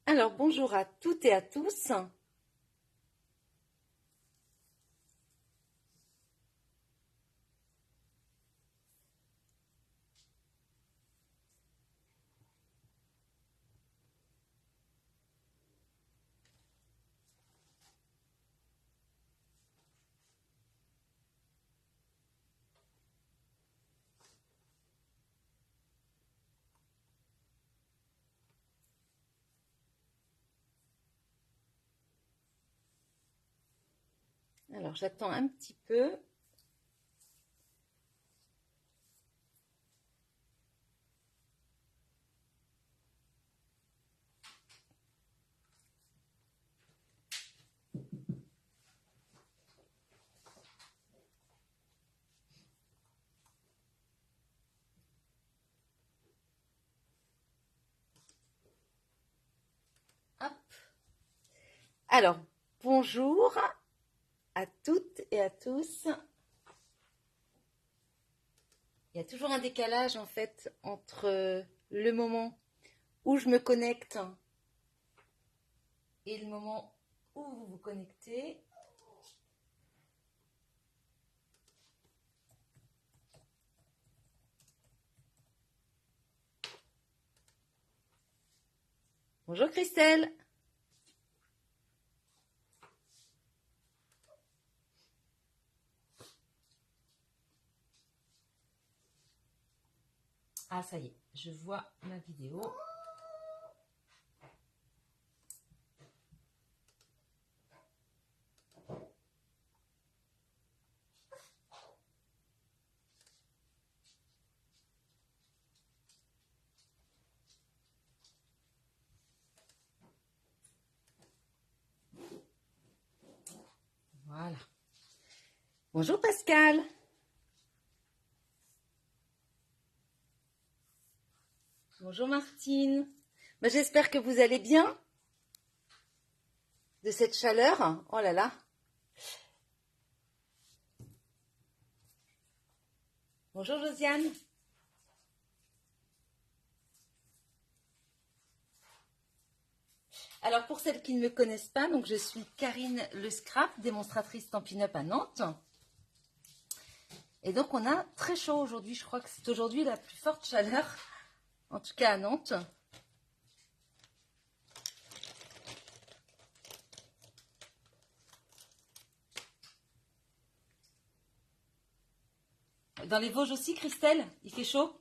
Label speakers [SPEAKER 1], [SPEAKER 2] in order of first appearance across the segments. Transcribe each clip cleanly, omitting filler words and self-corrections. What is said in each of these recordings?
[SPEAKER 1] Alors, bonjour à toutes et à tous. Alors, j'attends un petit peu. Hop. Alors, bonjour à toutes et à tous. Il y a toujours un décalage en fait entre le moment où je me connecte et le moment où vous vous connectez. Bonjour Christelle. Ah, ça y est, je vois ma vidéo. Voilà. Bonjour Pascal. Bonjour Martine. J'espère que vous allez bien de cette chaleur. Oh là là. Bonjour Josiane. Alors pour celles qui ne me connaissent pas, donc je suis Karine Le Scrap, démonstratrice Stampin' Up à Nantes. Et donc on a très chaud aujourd'hui, je crois que c'est aujourd'hui la plus forte chaleur, en tout cas à Nantes. Dans les Vosges aussi, Christelle, il fait chaud?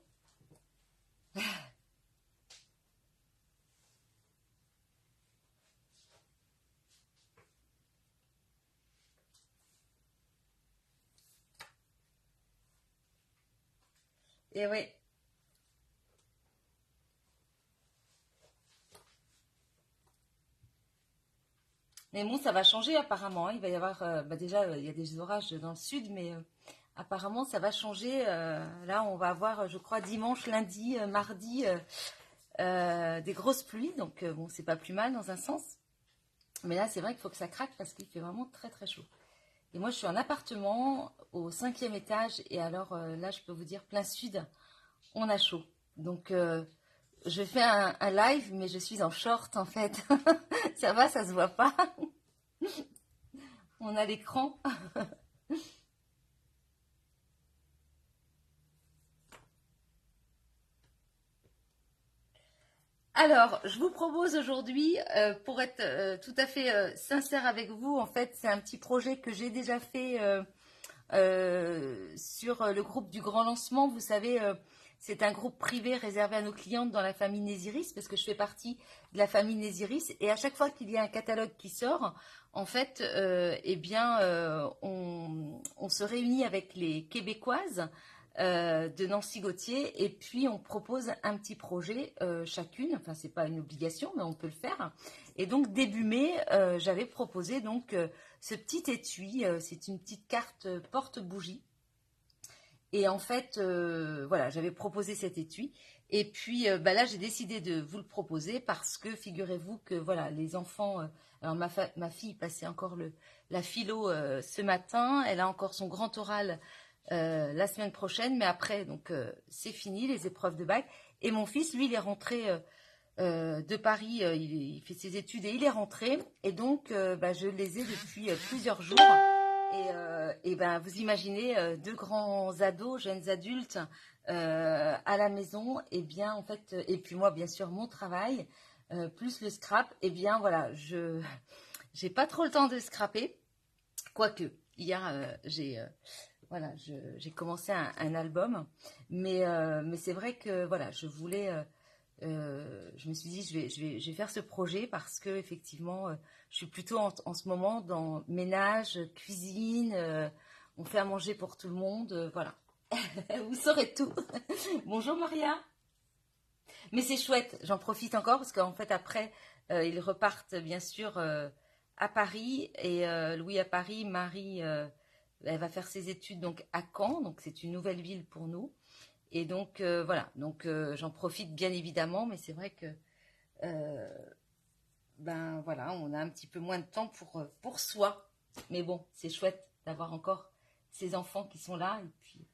[SPEAKER 1] Et oui. Mais bon, ça va changer apparemment, hein. Il va y avoir, déjà, il y a des orages dans le sud, mais apparemment, ça va changer. Là, on va avoir, je crois, dimanche, lundi, mardi, des grosses pluies. Donc, bon, c'est pas plus mal dans un sens. Mais là, c'est vrai qu'il faut que ça craque parce qu'il fait vraiment très très chaud. Et moi, je suis en appartement au 5e étage. Et alors là, je peux vous dire, plein sud, on a chaud. Donc, je fais un live, mais je suis en short en fait. Ça va, ça se voit pas. On a l'écran. Alors, je vous propose aujourd'hui, pour être tout à fait sincère avec vous, en fait, c'est un petit projet que j'ai déjà fait sur le groupe du Grand Lancement. Vous savez, c'est un groupe privé réservé à nos clientes dans la famille Nésiris, parce que je fais partie de la famille Nésiris. Et à chaque fois qu'il y a un catalogue qui sort, en fait, eh bien, on se réunit avec les Québécoises de Nancy Gauthier et puis on propose un petit projet chacune. Enfin, c'est pas une obligation, mais on peut le faire. Et donc début mai, j'avais proposé donc ce petit étui. C'est une petite carte porte-bougie. Et en fait, voilà, j'avais proposé cet étui. Et puis là, j'ai décidé de vous le proposer parce que figurez-vous que voilà, les enfants. Alors ma fille passait encore la philo ce matin. Elle a encore son grand oral la semaine prochaine, mais après, donc c'est fini les épreuves de bac. Et mon fils, lui, il est rentré de Paris, il fait ses études et il est rentré. Et donc, je les ai depuis plusieurs jours. Et ben, vous imaginez deux grands ados, jeunes adultes à la maison. Et bien, en fait, et puis moi, bien sûr, mon travail, plus le scrap. Et bien, voilà, je j'ai pas trop le temps de scraper. Quoique, hier, voilà, j'ai commencé un album. Mais c'est vrai que, voilà, je me suis dit, je vais faire ce projet parce que effectivement, je suis plutôt en ce moment dans ménage, cuisine, on fait à manger pour tout le monde, voilà. Vous saurez tout. Bonjour Maria. Mais c'est chouette, j'en profite encore parce qu'en fait après, ils repartent bien sûr à Paris et Louis à Paris, Marie, elle va faire ses études donc à Caen, donc c'est une nouvelle ville pour nous. Et donc voilà, donc j'en profite bien évidemment, mais c'est vrai que euh, ben voilà, on a un petit peu moins de temps pour soi. Mais bon, c'est chouette d'avoir encore ces enfants qui sont là. Et puis...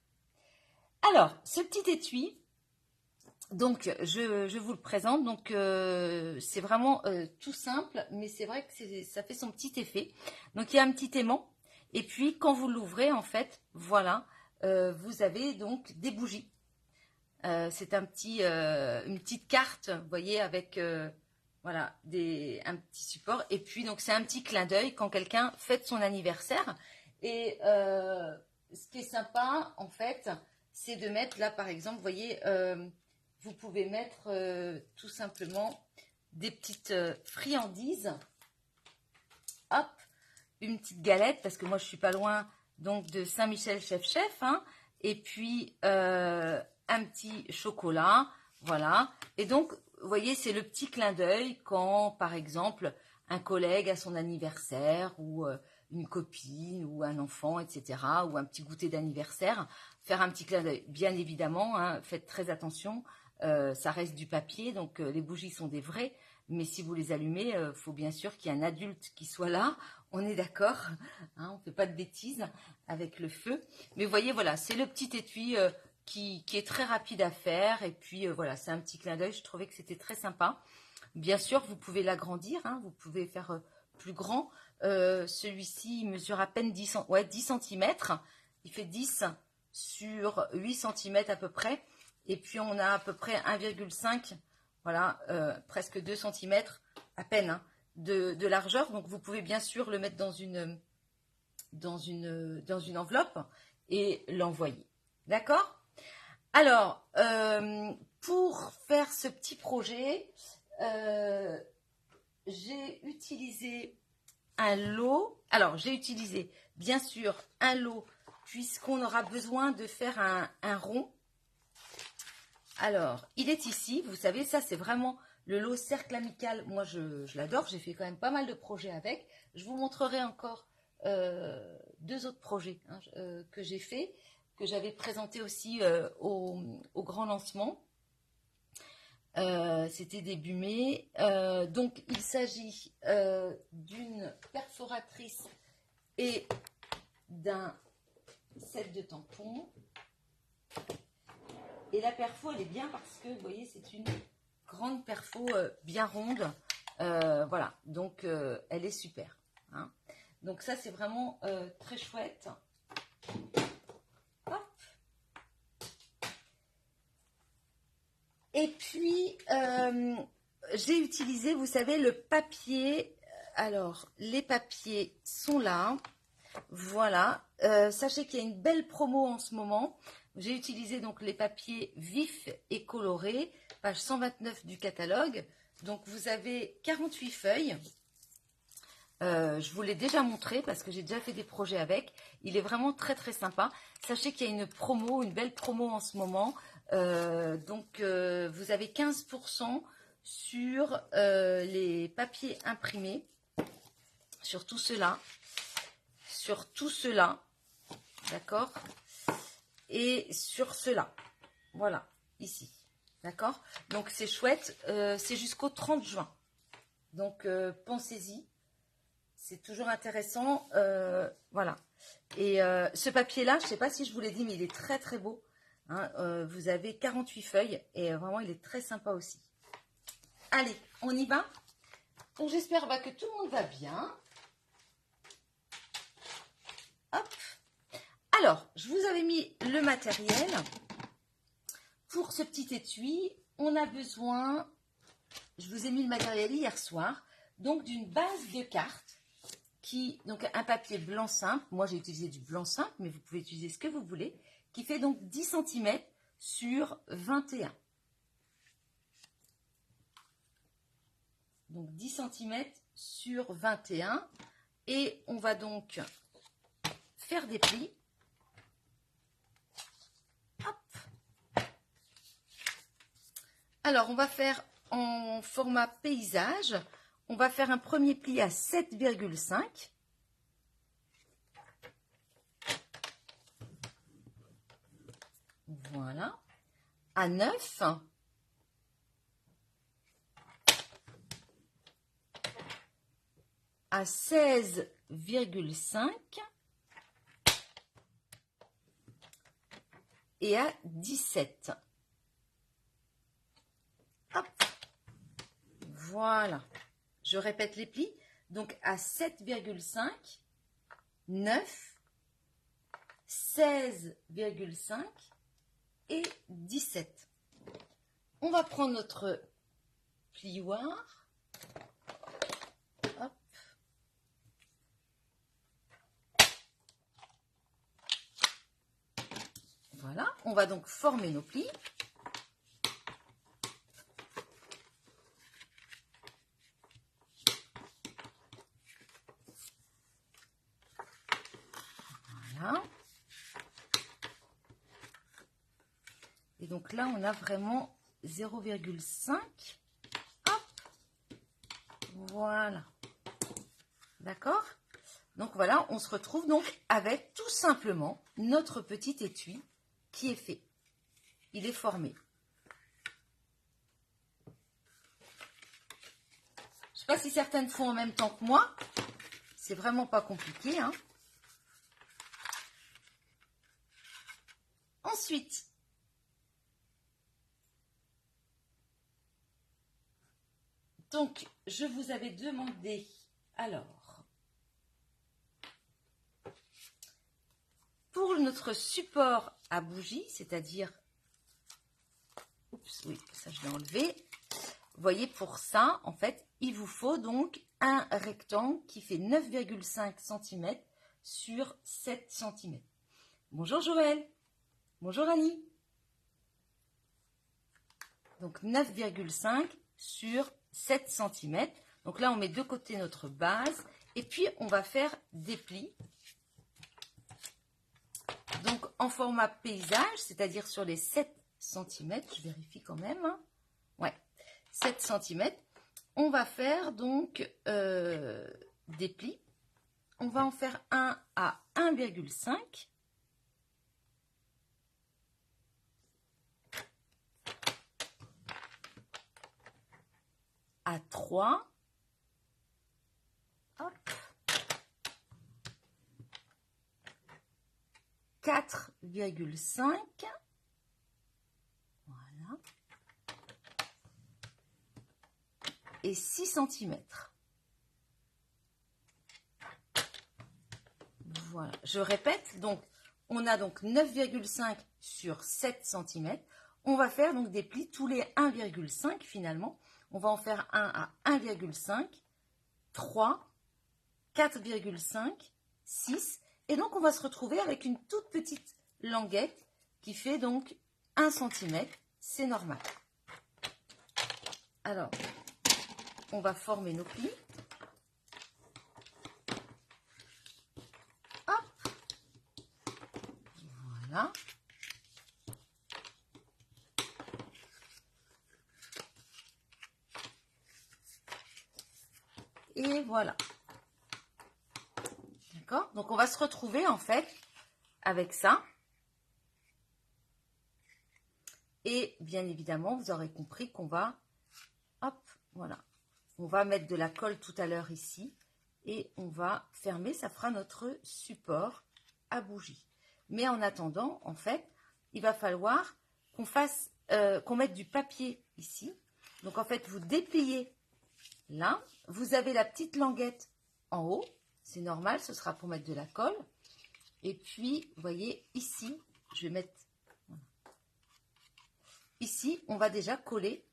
[SPEAKER 1] Alors, ce petit étui, donc je vous le présente. Donc c'est vraiment tout simple, mais c'est vrai que ça fait son petit effet. Donc il y a un petit aimant. Et puis quand vous l'ouvrez, en fait, voilà, vous avez donc des bougies. C'est une petite carte, vous voyez, avec voilà, un petit support. Et puis, donc, c'est un petit clin d'œil quand quelqu'un fête son anniversaire. Et ce qui est sympa, en fait, c'est de mettre là, par exemple, vous voyez, vous pouvez mettre tout simplement des petites friandises. Hop, une petite galette, parce que moi, je suis pas loin donc de Saint-Michel Chef, hein, et puis un petit chocolat, voilà. Et donc, vous voyez, c'est le petit clin d'œil quand, par exemple, un collègue a son anniversaire ou une copine ou un enfant, etc., ou un petit goûter d'anniversaire, faire un petit clin d'œil. Bien évidemment, hein, faites très attention, ça reste du papier, donc les bougies sont des vraies, mais si vous les allumez, il faut bien sûr qu'il y ait un adulte qui soit là, on est d'accord, hein, on ne fait pas de bêtises avec le feu. Mais vous voyez, voilà, c'est le petit étui qui est très rapide à faire. Et puis voilà, c'est un petit clin d'œil. Je trouvais que c'était très sympa. Bien sûr, vous pouvez l'agrandir, hein, vous pouvez faire plus grand. Celui-ci, il mesure à peine 10 cm. Il fait 10 sur 8 cm à peu près. Et puis on a à peu près 1,5, voilà, presque 2 cm à peine, hein, de largeur. Donc vous pouvez bien sûr le mettre dans une enveloppe et l'envoyer. D'accord? Alors, pour faire ce petit projet, j'ai utilisé un lot. Alors, j'ai utilisé bien sûr un lot puisqu'on aura besoin de faire un rond. Alors, il est ici. Vous savez, ça c'est vraiment le lot cercle amical. Moi, je l'adore. J'ai fait quand même pas mal de projets avec. Je vous montrerai encore deux autres projets, hein, que j'ai fait, que j'avais présenté aussi au grand lancement. C'était début mai. Donc, il s'agit d'une perforatrice et d'un set de tampons. Et la perfo, elle est bien parce que, vous voyez, c'est une grande perfo bien ronde. Voilà, donc elle est super, hein. Donc ça, c'est vraiment très chouette. Hop. Et puis, j'ai utilisé, vous savez, le papier. Alors, les papiers sont là. Voilà. Sachez qu'il y a une belle promo en ce moment. J'ai utilisé donc les papiers vifs et colorés, page 129 du catalogue. Donc, vous avez 48 feuilles. Je vous l'ai déjà montré parce que j'ai déjà fait des projets avec. Il est vraiment très très sympa. Sachez qu'il y a une promo, une belle promo en ce moment. Donc vous avez 15% sur les papiers imprimés. Sur tout cela. Sur tout cela. D'accord? Et sur cela. Voilà, ici. D'accord? Donc c'est chouette. C'est jusqu'au 30 juin. Donc pensez-y. C'est toujours intéressant, voilà. Et ce papier-là, je ne sais pas si je vous l'ai dit, mais il est très très beau, hein. Vous avez 48 feuilles et vraiment, il est très sympa aussi. Allez, on y va. Donc j'espère que tout le monde va bien. Hop. Alors, je vous avais mis le matériel. Pour ce petit étui, on a besoin, je vous ai mis le matériel hier soir, donc d'une base de cartes, donc un papier blanc simple, moi j'ai utilisé du blanc simple, mais vous pouvez utiliser ce que vous voulez, qui fait donc 10 cm sur 21. Donc 10 cm sur 21. Et on va donc faire des plis. Hop. Alors, on va faire en format paysage. On va faire un premier pli à 7,5. Voilà. À 9. À 16,5. Et à 17. Hop. Voilà. Je répète les plis. Donc à 7,5, 9, 16,5 et 17. On va prendre notre plioir. Hop. Voilà. On va donc former nos plis. Voilà. Et donc là, on a vraiment 0,5. Hop. Voilà. D'accord? Donc voilà, on se retrouve donc avec tout simplement notre petit étui qui est fait. Il est formé. Je ne sais pas si certaines font en même temps que moi. C'est vraiment pas compliqué, hein. Ensuite, donc, je vous avais demandé, alors, pour notre support à bougie, c'est-à-dire, oups, oui, ça je vais enlever. Vous voyez, pour ça, en fait, il vous faut donc un rectangle qui fait 9,5 cm sur 7 cm. Bonjour Joël. Bonjour Annie. Donc 9,5 sur 7 cm. Donc là, on met de côté notre base. Et puis, on va faire des plis. Donc, en format paysage, c'est-à-dire sur les 7 cm. Je vérifie quand même. Ouais, 7 cm. On va faire donc des plis. On va en faire un à 1,5. À 3. Hop. 4,5. Voilà. Et 6 cm. Voilà. Je répète, donc on a donc 9,5 sur 7 cm. On va faire donc des plis tous les 1,5 finalement. On va en faire un à 1,5, 3, 4,5, 6. Et donc, on va se retrouver avec une toute petite languette qui fait donc 1 cm. C'est normal. Alors, on va former nos plis. Hop. Voilà. Et voilà. D'accord? Donc, on va se retrouver en fait avec ça. Et bien évidemment, vous aurez compris qu'on va, hop, voilà. On va mettre de la colle tout à l'heure ici. Et on va fermer, ça fera notre support à bougie. Mais en attendant, en fait, il va falloir qu'on fasse, qu'on mette du papier ici. Donc en fait, vous dépliez là. Vous avez la petite languette en haut. C'est normal, ce sera pour mettre de la colle. Et puis, vous voyez, ici, je vais mettre... Ici, on va déjà coller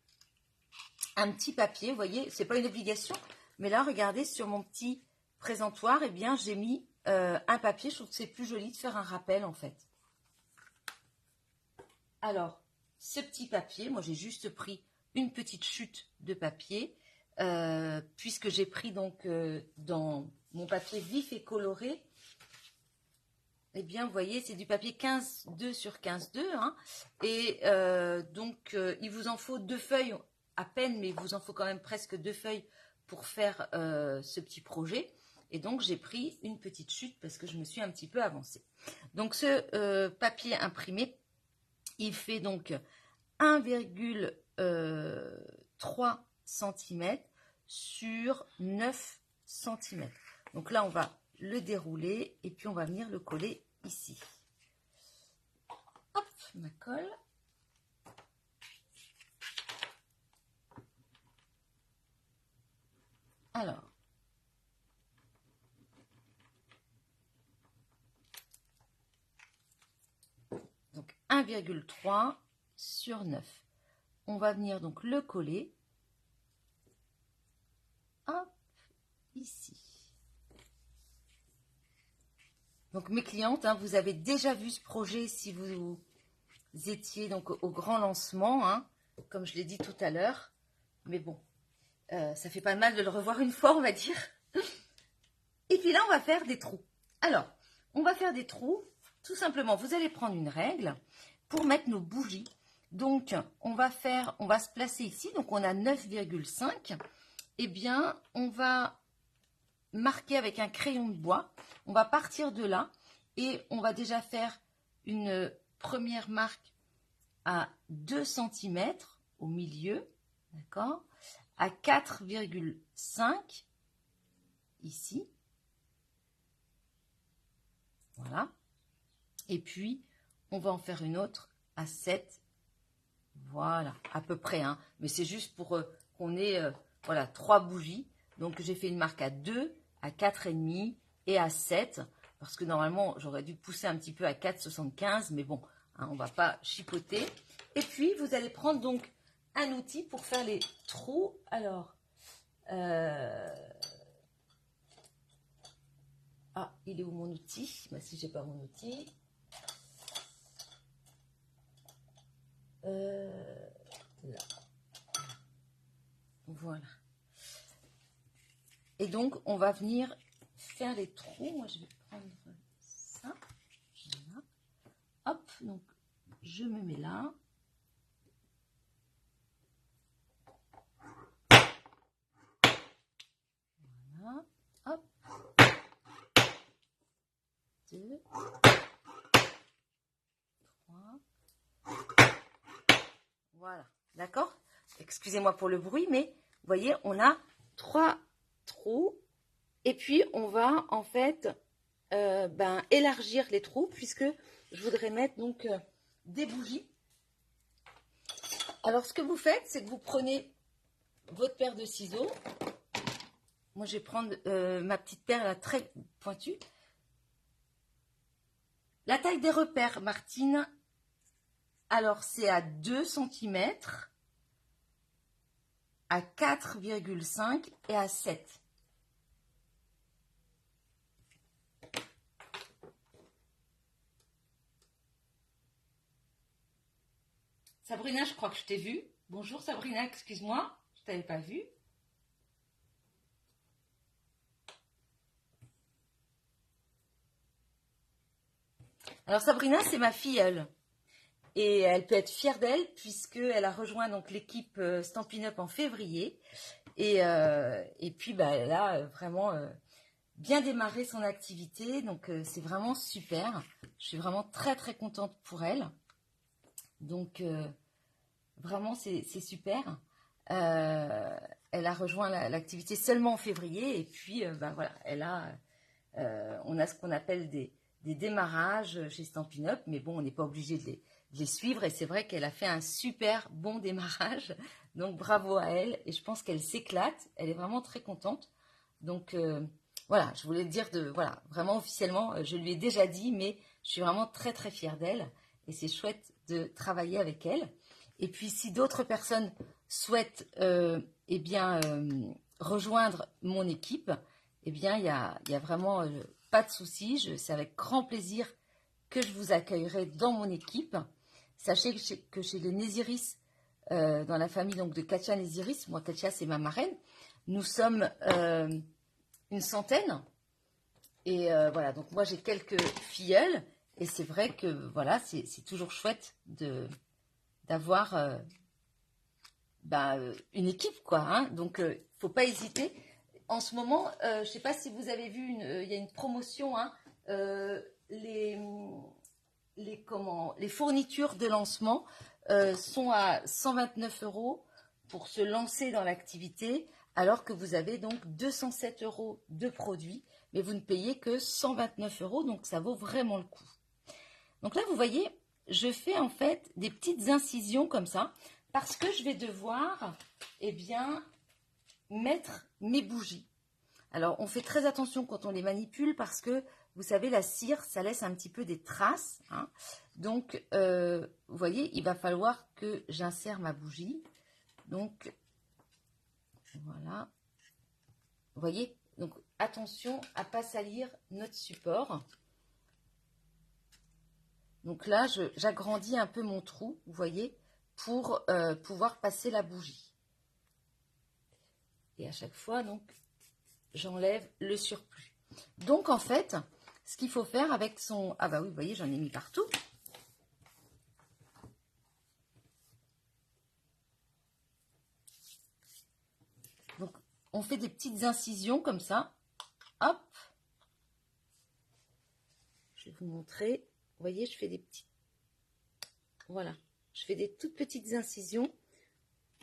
[SPEAKER 1] un petit papier. Vous voyez, c'est pas une obligation. Mais là, regardez, sur mon petit présentoir, eh bien, j'ai mis un papier. Je trouve que c'est plus joli de faire un rappel, en fait. Alors, ce petit papier, moi, j'ai juste pris une petite chute de papier, puisque j'ai pris donc dans mon papier vif et coloré. Eh bien, vous voyez, c'est du papier 15-2 sur 15-2. Hein, et donc, il vous en faut 2 feuilles à peine, mais il vous en faut quand même presque 2 feuilles pour faire ce petit projet. Et donc, j'ai pris une petite chute parce que je me suis un petit peu avancée. Donc, ce papier imprimé, il fait donc 1,3 cm sur 9 cm. Donc là, on va le dérouler et puis on va venir le coller ici. Hop, ma colle. Alors, donc 1,3 sur 9. On va venir donc le coller. Hop, ici. Donc mes clientes, hein, vous avez déjà vu ce projet si vous étiez donc au grand lancement, hein, comme je l'ai dit tout à l'heure. Mais bon, ça fait pas de mal de le revoir une fois, on va dire. Et puis là, on va faire des trous. Alors, on va faire des trous. Tout simplement, vous allez prendre une règle pour mettre nos bougies. Donc, on va se placer ici. Donc, on a 9,5. Eh bien, on va marquer avec un crayon de bois. On va partir de là et on va déjà faire une première marque à 2 cm au milieu, d'accord, à 4,5 ici, voilà, et puis on va en faire une autre à 7, voilà, à peu près, hein, mais c'est juste pour qu'on ait, voilà, 3 bougies. Donc j'ai fait une marque à 2, à 4,5 et à 7, parce que normalement j'aurais dû pousser un petit peu à 4,75, mais bon, hein, on ne va pas chipoter. Et puis vous allez prendre donc un outil pour faire les trous. Alors, ah, il est où mon outil? Bah, si j'ai pas mon outil. Là. Voilà. Et donc, on va venir faire les trous. Moi, je vais prendre ça. Voilà. Hop, donc, je me mets là. Voilà. Hop. 2, 3. Voilà. D'accord? Excusez-moi pour le bruit, mais vous voyez, on a 3 trous. Et puis, on va en fait élargir les trous puisque je voudrais mettre donc des bougies. Alors, ce que vous faites, c'est que vous prenez votre paire de ciseaux. Moi, je vais prendre ma petite paire là, très pointue. La taille des repères, Martine, alors c'est à 2 cm, à 4,5 et à 7. Sabrina, je crois que je t'ai vue. Bonjour Sabrina, excuse-moi, je ne t'avais pas vue. Alors Sabrina, c'est ma filleule. Et elle peut être fière d'elle puisqu'elle a rejoint donc l'équipe Stampin' Up en février. Et puis, bah, elle a vraiment bien démarré son activité. Donc, c'est vraiment super. Je suis vraiment très, très contente pour elle. Donc, vraiment, c'est super. Elle a rejoint l'activité seulement en février. Et puis, bah, voilà, on a ce qu'on appelle des démarrages chez Stampin' Up. Mais bon, on n'est pas obligé les suivre. Et c'est vrai qu'elle a fait un super bon démarrage. Donc bravo à elle. Et je pense qu'elle s'éclate. Elle est vraiment très contente. Donc voilà, je voulais le dire voilà, vraiment officiellement, je lui ai déjà dit, mais je suis vraiment très très fière d'elle. Et c'est chouette de travailler avec elle. Et puis si d'autres personnes souhaitent eh bien, rejoindre mon équipe, eh bien il y a vraiment pas de souci. C'est avec grand plaisir que je vous accueillerai dans mon équipe. Sachez que chez les Nésiris, dans la famille donc, de Katia Nésiris, moi Katia c'est ma marraine, nous sommes une centaine. Et voilà, donc moi j'ai quelques filleuls. Et c'est vrai que voilà, c'est toujours chouette d'avoir une équipe, quoi. Hein. Donc, faut pas hésiter. En ce moment, je sais pas si vous avez vu, il y a une promotion. Hein, les fournitures de lancement sont à 129 € pour se lancer dans l'activité, alors que vous avez donc 207 € de produits, mais vous ne payez que 129 €, donc ça vaut vraiment le coup. Donc là, vous voyez, je fais en fait des petites incisions comme ça, parce que je vais devoir, eh bien, mettre mes bougies. Alors, on fait très attention quand on les manipule, parce que, vous savez, la cire, ça laisse un petit peu des traces. Hein. Donc, vous voyez, il va falloir que j'insère ma bougie. Donc, voilà. Vous voyez, donc attention à ne pas salir notre support. Donc là, j'agrandis un peu mon trou, vous voyez, pour pouvoir passer la bougie. Et à chaque fois, donc, j'enlève le surplus. Donc, en fait, ce qu'il faut faire avec son... Ah bah oui, vous voyez, j'en ai mis partout. Donc, on fait des petites incisions comme ça. Hop. Je vais vous montrer. Vous voyez, je fais des petits... Voilà. Je fais des toutes petites incisions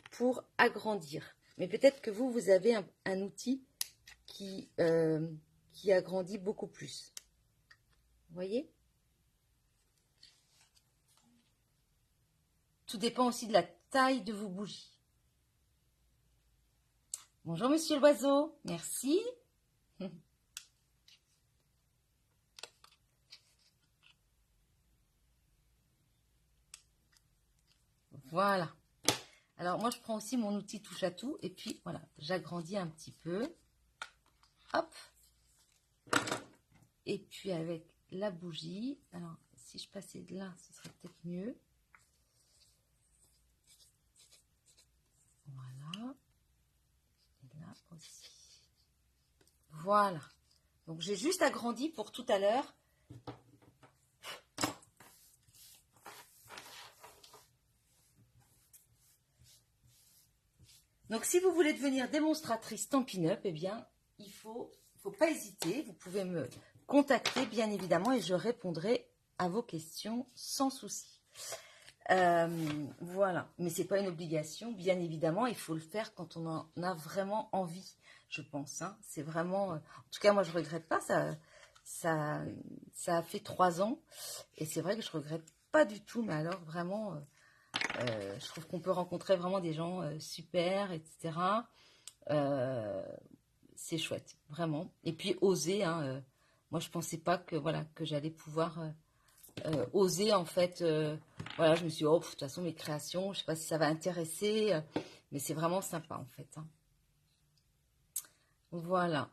[SPEAKER 1] pour agrandir. Mais peut-être que vous avez un outil qui agrandit beaucoup plus. Vous voyez? Tout dépend aussi de la taille de vos bougies. Bonjour monsieur l'oiseau, merci. Voilà. Alors moi je prends aussi mon outil touche à tout et puis voilà, j'agrandis un petit peu. Hop. Et puis avec la bougie, alors si je passais de là, ce serait peut-être mieux. Voilà. Et là aussi. Voilà. Donc j'ai juste agrandi pour tout à l'heure. Donc si vous voulez devenir démonstratrice Stampin' Up, eh bien il faut pas hésiter. Vous pouvez me contacter bien évidemment et je répondrai à vos questions sans souci. Voilà, mais c'est pas une obligation, bien évidemment, il faut le faire quand on en a vraiment envie, je pense. Hein. C'est vraiment, en tout cas, moi je regrette pas. Ça a fait 3 ans et c'est vrai que je regrette pas du tout. Mais alors vraiment, je trouve qu'on peut rencontrer vraiment des gens super, etc. C'est chouette, vraiment. Et puis oser. Hein, moi je pensais pas que voilà que j'allais pouvoir oser en fait. Voilà, je me suis dit, oh, de toute façon, mes créations, je sais pas si ça va intéresser, mais c'est vraiment sympa en fait. Hein. Voilà.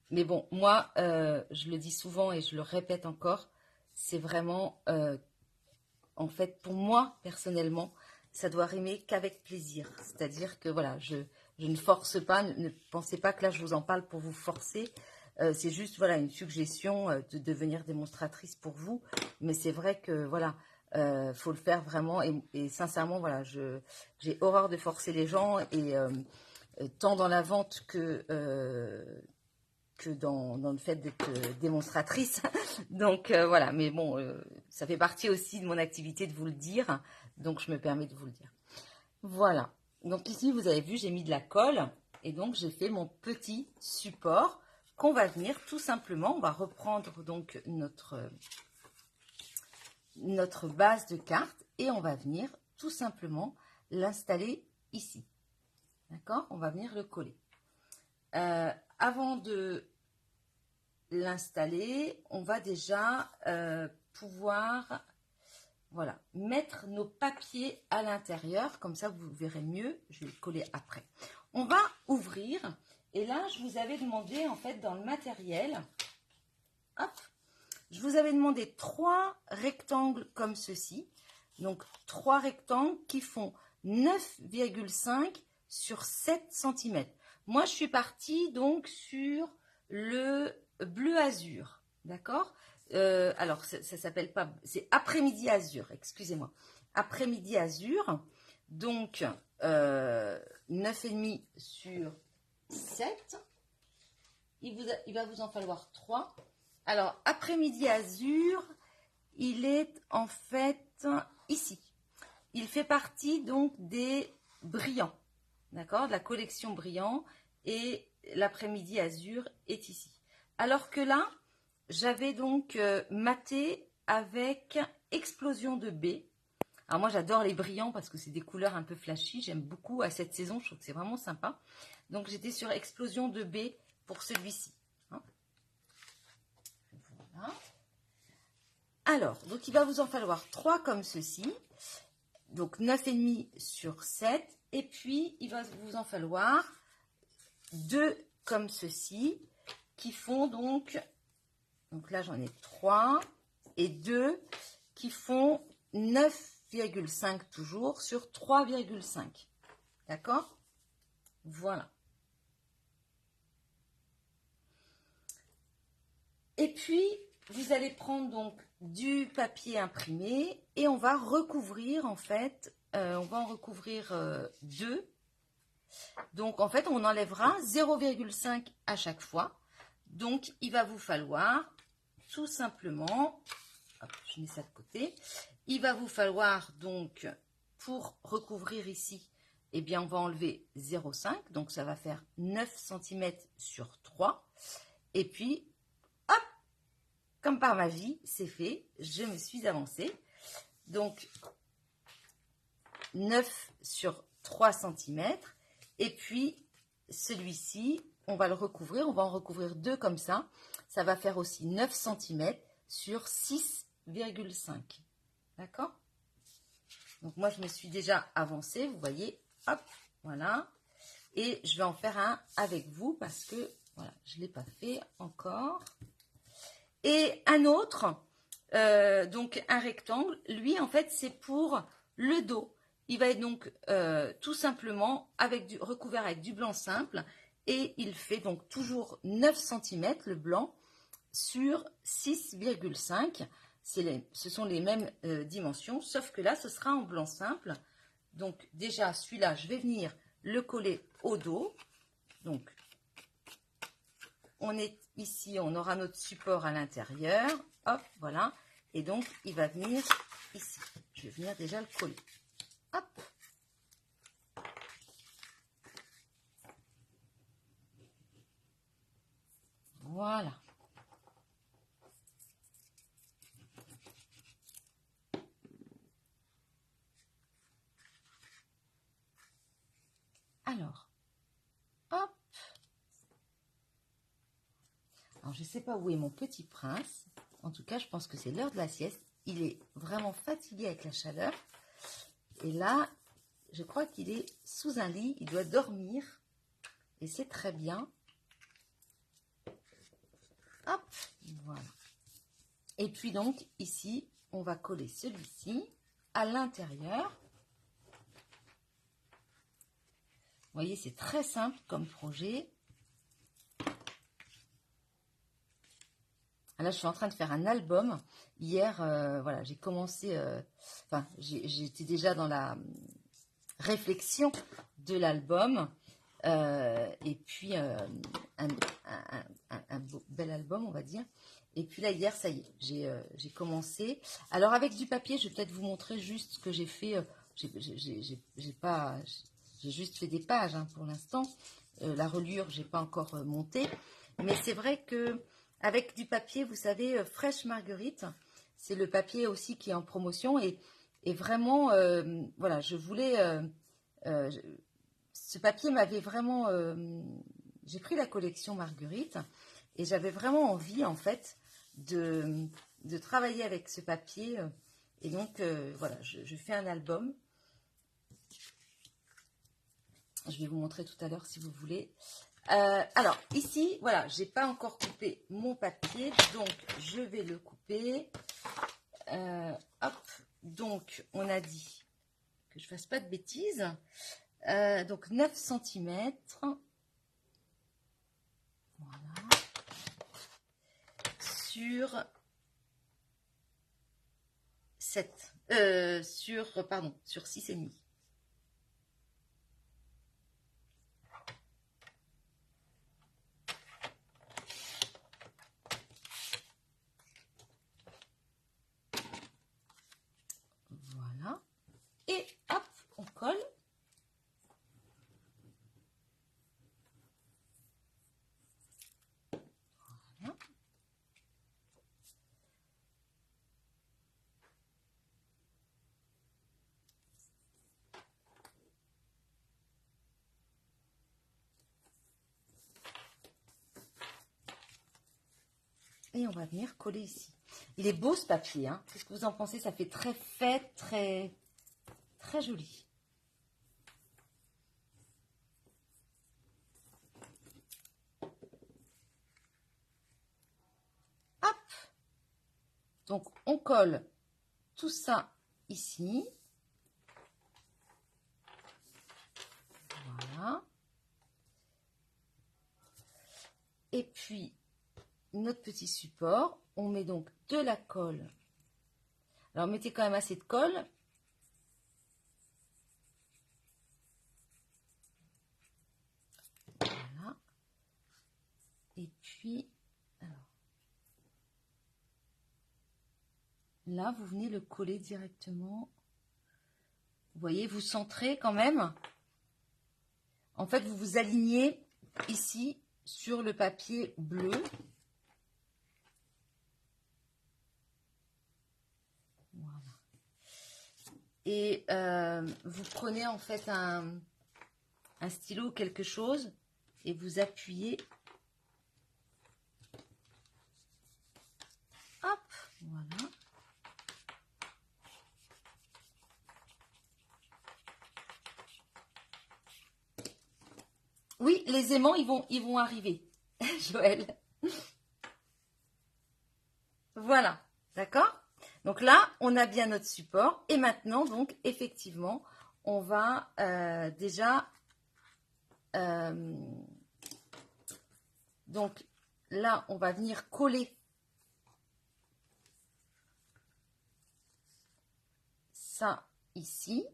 [SPEAKER 1] Mais bon, moi, je le dis souvent et je le répète encore, c'est vraiment, en fait, pour moi, personnellement, ça doit rimer qu'avec plaisir. C'est-à-dire que voilà, je ne force pas, ne pensez pas que là, je vous en parle pour vous forcer. C'est juste voilà une suggestion de devenir démonstratrice pour vous. Mais c'est vrai que voilà, faut le faire vraiment et sincèrement voilà, j'ai horreur de forcer les gens et tant dans la vente que dans le fait d'être démonstratrice. Donc voilà, mais bon, ça fait partie aussi de mon activité de vous le dire, donc je me permets de vous le dire. Voilà, donc ici vous avez vu, j'ai mis de la colle et donc j'ai fait mon petit support qu'on va venir tout simplement, on va reprendre donc notre base de cartes et on va venir tout simplement l'installer ici. D'accord? On va venir le coller. Avant de l'installer, on va déjà pouvoir voilà, mettre nos papiers à l'intérieur. Comme ça, vous verrez mieux. Je vais le coller après. On va ouvrir. Et là, je vous avais demandé, en fait, dans le matériel, hop, je vous avais demandé 3 rectangles comme ceci. Donc, 3 rectangles qui font 9,5 sur 7 cm. Moi, je suis partie donc sur le bleu azur. D'accord? Alors, ça s'appelle pas... C'est après-midi azur, excusez-moi. Après-midi azur. Donc, 9,5 sur 7. Il va vous en falloir 3. Alors, après-midi azur, il est en fait ici. Il fait partie donc des brillants, d'accord, de la collection brillant, et l'après-midi azur est ici. Alors que là, j'avais donc maté avec explosion de B. Alors moi, j'adore les brillants parce que c'est des couleurs un peu flashy. J'aime beaucoup à cette saison, je trouve que c'est vraiment sympa. Donc, j'étais sur explosion de B pour celui-ci. Voilà. Alors, donc il va vous en falloir 3 comme ceci. Donc 9,5 sur 7. Et puis, il va vous en falloir 2 comme ceci qui font donc là j'en ai 3 et 2 qui font 9,5 toujours sur 3,5. D'accord? Voilà. Et puis, vous allez prendre donc du papier imprimé et on va recouvrir en fait, on va en recouvrir 2. Donc en fait, on enlèvera 0,5 à chaque fois. Donc, il va vous falloir tout simplement, hop, je mets ça de côté, il va vous falloir donc, pour recouvrir ici, eh bien, on va enlever 0,5, donc ça va faire 9 cm sur 3. Et puis, hop, comme par magie, c'est fait, je me suis avancée. Donc, 9 sur 3 cm. Et puis, celui-ci, on va le recouvrir, on va en recouvrir 2 comme ça. Ça va faire aussi 9 cm sur 6,5. D'accord? Donc, moi, je me suis déjà avancée, vous voyez, hop, voilà. Et je vais en faire un avec vous parce que, voilà, je ne l'ai pas fait encore. Et un autre, donc un rectangle, lui, en fait, c'est pour le dos. Il va être donc tout simplement recouvert avec du blanc simple et il fait donc toujours 9 cm le blanc sur 6,5. Ce sont les mêmes dimensions, sauf que là, ce sera en blanc simple. Donc déjà, celui-là, je vais venir le coller au dos. Donc, on est ici, on aura notre support à l'intérieur. Hop, voilà. Et donc, il va venir ici. Je vais venir déjà le coller. Hop. Voilà. Alors, hop. Alors, je ne sais pas où est mon petit prince. En tout cas, je pense que c'est l'heure de la sieste. Il est vraiment fatigué avec la chaleur. Et là, je crois qu'il est sous un lit. Il doit dormir. Et c'est très bien. Hop, voilà. Et puis donc, ici, on va coller celui-ci à l'intérieur. Vous voyez, c'est très simple comme projet. Là, je suis en train de faire un album. Hier, voilà, j'ai commencé, enfin, j'étais déjà dans la réflexion de l'album. Et puis, un bel album, on va dire. Et puis là, hier, ça y est, j'ai commencé. Alors, avec du papier, je vais peut-être vous montrer juste ce que j'ai fait. J'ai juste fait des pages hein, pour l'instant. La reliure, j'ai pas encore monté. Mais c'est vrai que avec du papier, vous savez, Fraîche Marguerite, c'est le papier aussi qui est en promotion. Et Et vraiment, voilà, je voulais... euh, je- ce papier m'avait vraiment... j'ai pris la collection Marguerite et j'avais vraiment envie, en fait, de travailler avec ce papier. Et donc, voilà, je fais un album. Je vais vous montrer tout à l'heure si vous voulez. Alors, ici, voilà, j'ai pas encore coupé mon papier, donc je vais le couper. Hop, donc on a dit que je fasse pas de bêtises. Donc 9 cm. Voilà. Sur 7. Sur 6,5. Voilà. Et hop, on colle. Voilà. Et on va venir coller ici. Il est beau ce papier, hein. Qu'est-ce que vous en pensez? Ça fait très fête, très, très joli. Hop. Donc on colle tout ça ici. Voilà. Et puis notre petit support, on met donc de la colle. Alors mettez quand même assez de colle. Voilà. Et puis, alors, là, vous venez le coller directement. Vous voyez, vous centrez quand même. En fait, vous vous alignez ici sur le papier bleu. Voilà. Et vous prenez en fait un stylo ou quelque chose et vous appuyez. Hop, voilà. Oui, les aimants, ils vont arriver, Joël. Voilà, d'accord? Donc là, on a bien notre support. Et maintenant, donc, effectivement, on va déjà... donc là, on va venir coller ça ici.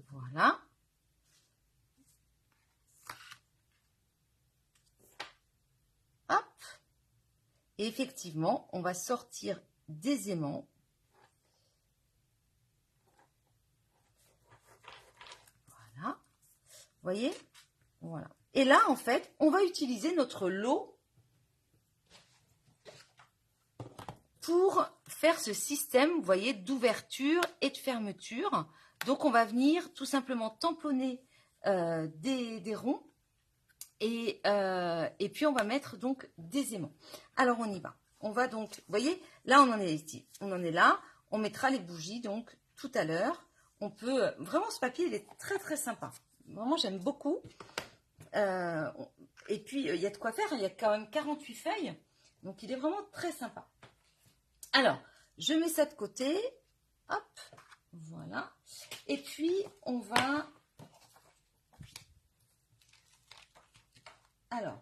[SPEAKER 1] Voilà. Hop. Et effectivement, on va sortir des aimants. Voilà. Vous voyez? Voilà. Et là, en fait, on va utiliser notre lot pour faire ce système, vous voyez, d'ouverture et de fermeture. Donc, on va venir tout simplement tamponner des ronds et puis on va mettre donc des aimants. Alors, on y va. On va donc, vous voyez, là, on en est ici. On en est là. On mettra les bougies donc tout à l'heure. On peut, vraiment, ce papier, il est très, très sympa. Vraiment, j'aime beaucoup. Et puis, il y a de quoi faire. Il y a quand même 48 feuilles. Donc, il est vraiment très sympa. Alors, je mets ça de côté. Hop, voilà. Et puis, on va... Alors...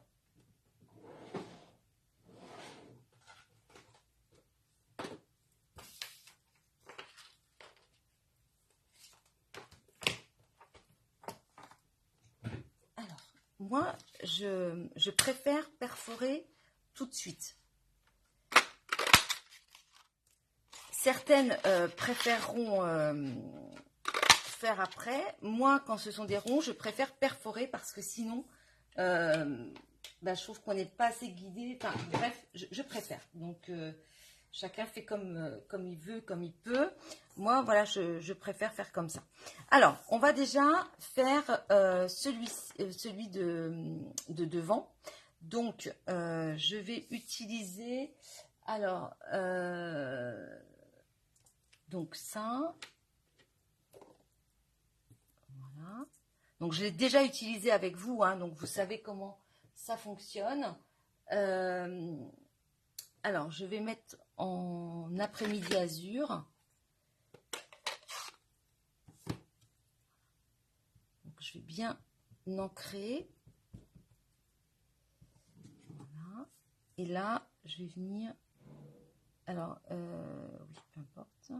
[SPEAKER 1] moi, je préfère perforer tout de suite. Certaines préféreront faire après. Moi, quand ce sont des ronds, je préfère perforer parce que sinon, je trouve qu'on n'est pas assez guidé. Enfin, bref, je préfère. Donc, chacun fait comme il veut, comme il peut. Moi, voilà, je préfère faire comme ça. Alors, on va déjà faire celui de devant. Donc, je vais utiliser... Alors, donc ça... Voilà. Donc, je l'ai déjà utilisé avec vous, hein, donc vous savez comment ça fonctionne. Alors, je vais mettre en après-midi azur. Donc, je vais bien ancrer. Voilà. Et là, je vais venir... Alors, oui, peu importe.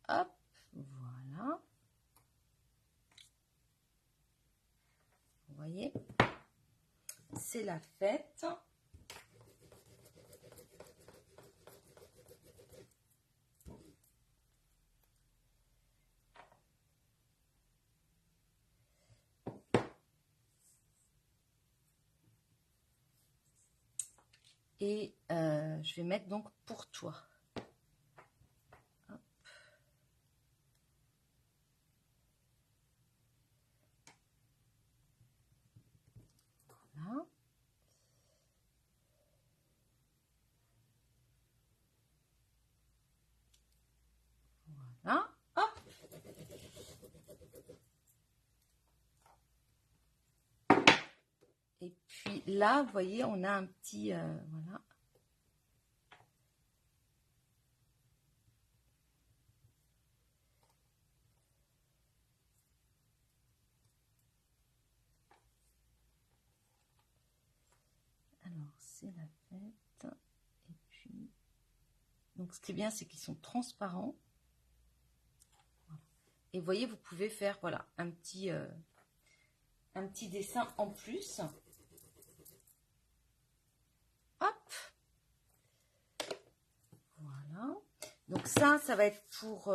[SPEAKER 1] Hop, voilà. Vous voyez, c'est la fête. Et je vais mettre donc pour toi. Hop. Voilà. Voilà. Hop. Et puis là, vous voyez, on a un petit... voilà. Alors, c'est la fête. Et puis... Donc, ce qui est bien, c'est qu'ils sont transparents. Voilà. Et vous voyez, vous pouvez faire, voilà, un petit dessin en plus. Hop. Voilà. Donc ça va être pour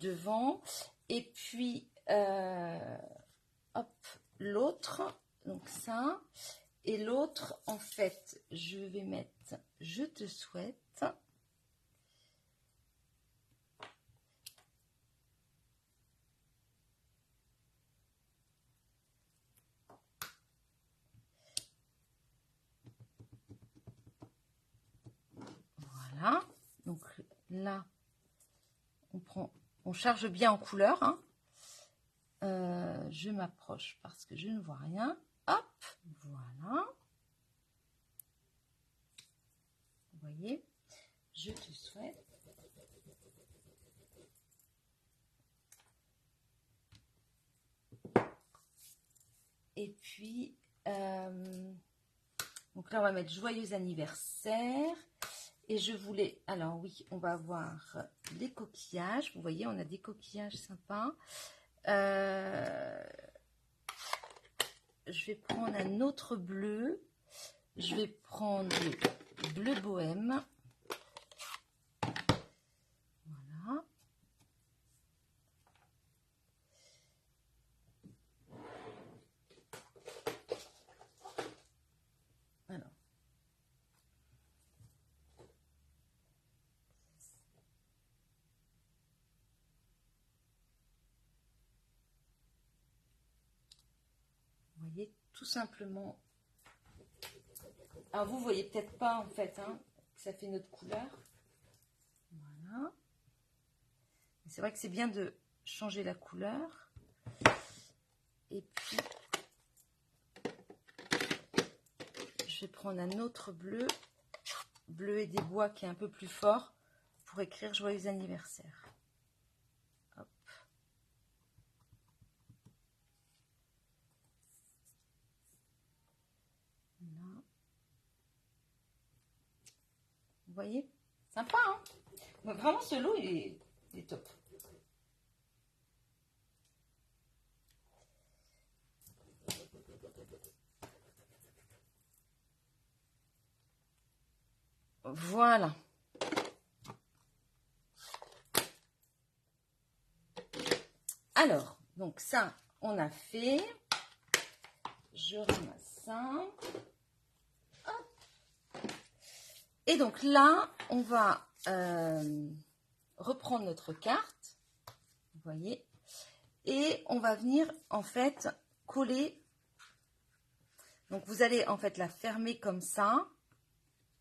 [SPEAKER 1] devant. Et puis, hop, l'autre. Donc ça. Et l'autre, en fait, je vais mettre « Je te souhaite ». Voilà. Donc là, on charge bien en couleur. Hein. Je m'approche parce que je ne vois rien. Hop, voilà. Vous voyez, je te souhaite. Et puis, donc là, on va mettre joyeux anniversaire. Et je voulais, alors oui, on va avoir des coquillages. Vous voyez, on a des coquillages sympas. Je vais prendre un autre bleu. Je vais prendre le bleu bohème. Voilà. Alors. Vous voyez, tout simplement. Alors, vous voyez peut-être pas, en fait, hein, que ça fait notre couleur. Voilà. C'est vrai que c'est bien de changer la couleur. Et puis, je vais prendre un autre bleu. Bleu et des bois qui est un peu plus fort pour écrire joyeux anniversaire. Hop. Là. Vous voyez, sympa, hein? Vraiment, ce lot, il est top. Voilà. Alors, donc ça, on a fait. je ramasse ça. Et donc là, on va reprendre notre carte, vous voyez, et on va venir en fait coller. Donc vous allez en fait la fermer comme ça,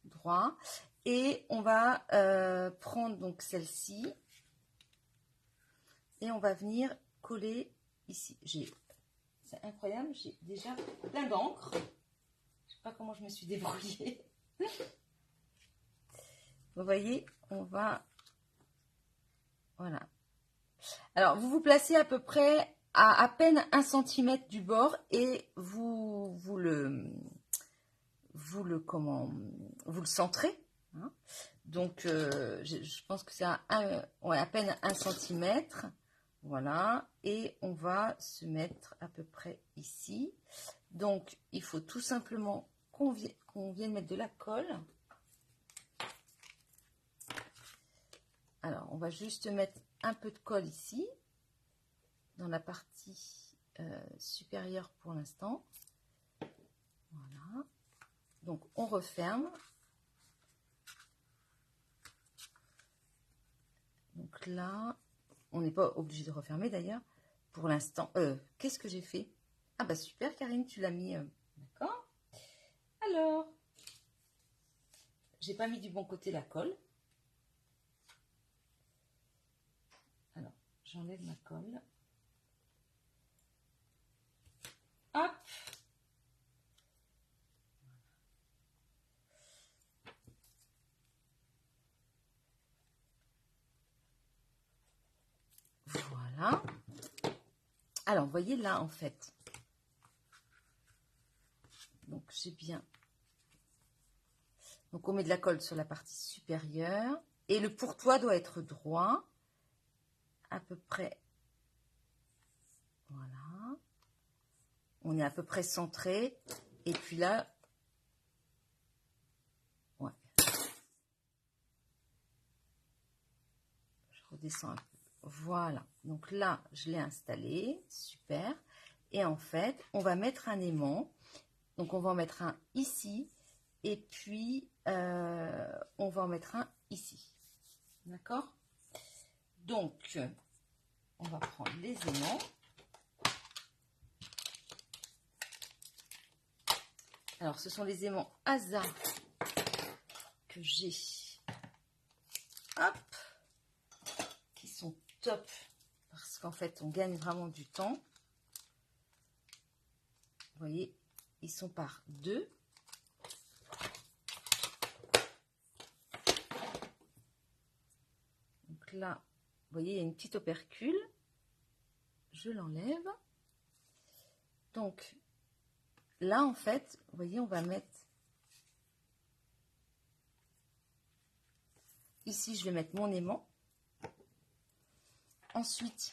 [SPEAKER 1] droit, et on va prendre donc celle-ci et on va venir coller ici. C'est incroyable, j'ai déjà plein d'encre. Je ne sais pas comment je me suis débrouillée. Vous voyez, on va... Voilà. Alors, vous vous placez à peu près à peine 1 cm du bord et vous le centrez. Hein. Donc, je pense que c'est à peine 1 cm. Voilà. Et on va se mettre à peu près ici. Donc, il faut tout simplement qu'on vienne mettre de la colle. Alors, on va juste mettre un peu de colle ici, dans la partie supérieure pour l'instant. Voilà. Donc, on referme. Donc là, on n'est pas obligé de refermer d'ailleurs. Pour l'instant, qu'est-ce que j'ai fait? Ah bah super, Karine, tu l'as mis. D'accord. Alors, j'ai pas mis du bon côté la colle. Alors, j'enlève ma colle. Hop. Voilà. Alors, vous voyez là, en fait. Donc, j'ai bien. Donc, on met de la colle sur la partie supérieure. Et le pourtoit doit être droit. À peu près. Voilà. On est à peu près centré. Et puis là. Ouais. Je redescends un peu. Voilà. Donc là, je l'ai installé. Super. Et en fait, on va mettre un aimant. Donc, on va en mettre un ici. Et puis, on va en mettre un ici. D'accord? Donc, on va prendre les aimants. Alors, ce sont les aimants Asa que j'ai. Hop! Qui sont top. Parce qu'en fait, on gagne vraiment du temps. Vous voyez, ils sont par 2. Donc là, vous voyez, il y a une petite opercule. Je l'enlève. Donc, là, en fait, vous voyez, on va mettre... Ici, je vais mettre mon aimant. Ensuite,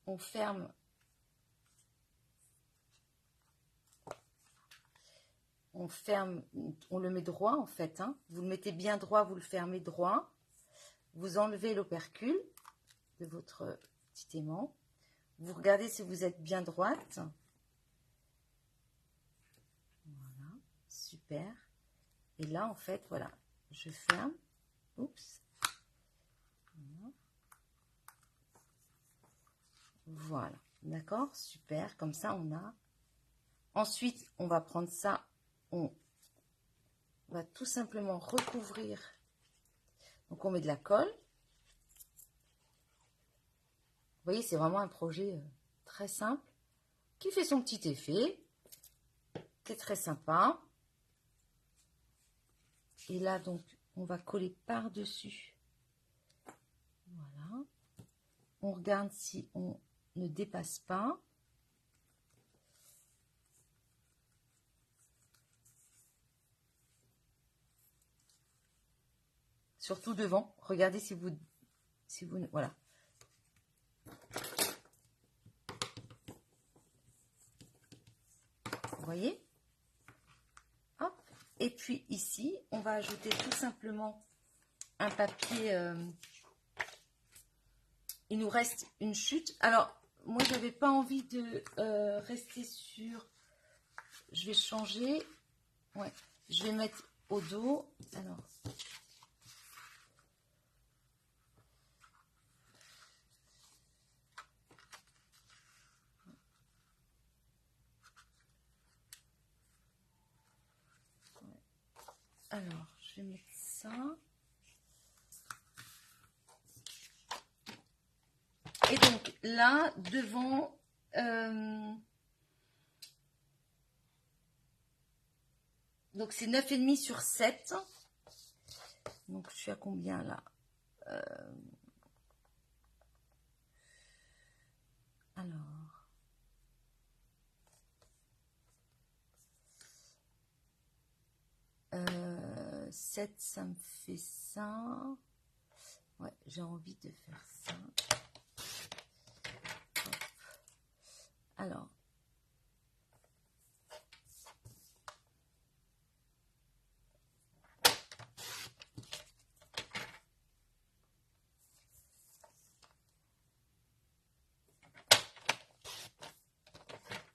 [SPEAKER 1] on ferme. On ferme, on le met droit, en fait. Hein. Vous le mettez bien droit, vous le fermez droit. Vous enlevez l'opercule de votre petit aimant. Vous regardez si vous êtes bien droite. Voilà, super. Et là, en fait, voilà, je ferme. Oups. Voilà, d'accord, super. Comme ça, on a... Ensuite, on va prendre ça. On va tout simplement recouvrir. Donc, on met de la colle. Vous voyez, c'est vraiment un projet très simple qui fait son petit effet, qui est très sympa. Et là, donc, on va coller par-dessus. Voilà. On regarde si on ne dépasse pas. Surtout devant. Regardez si vous voilà. Vous voyez? Hop. Et puis ici, on va ajouter tout simplement un papier. Il nous reste une chute. Alors, moi, j'avais pas envie de rester sur... Je vais changer. Ouais, je vais mettre au dos. Alors... Alors, je vais mettre ça. Et donc, là, devant... donc, c'est 9,5 sur 7. Donc, je suis à combien, là? Alors... 7, ça me fait ça. Ouais, j'ai envie de faire ça. Hop. Alors.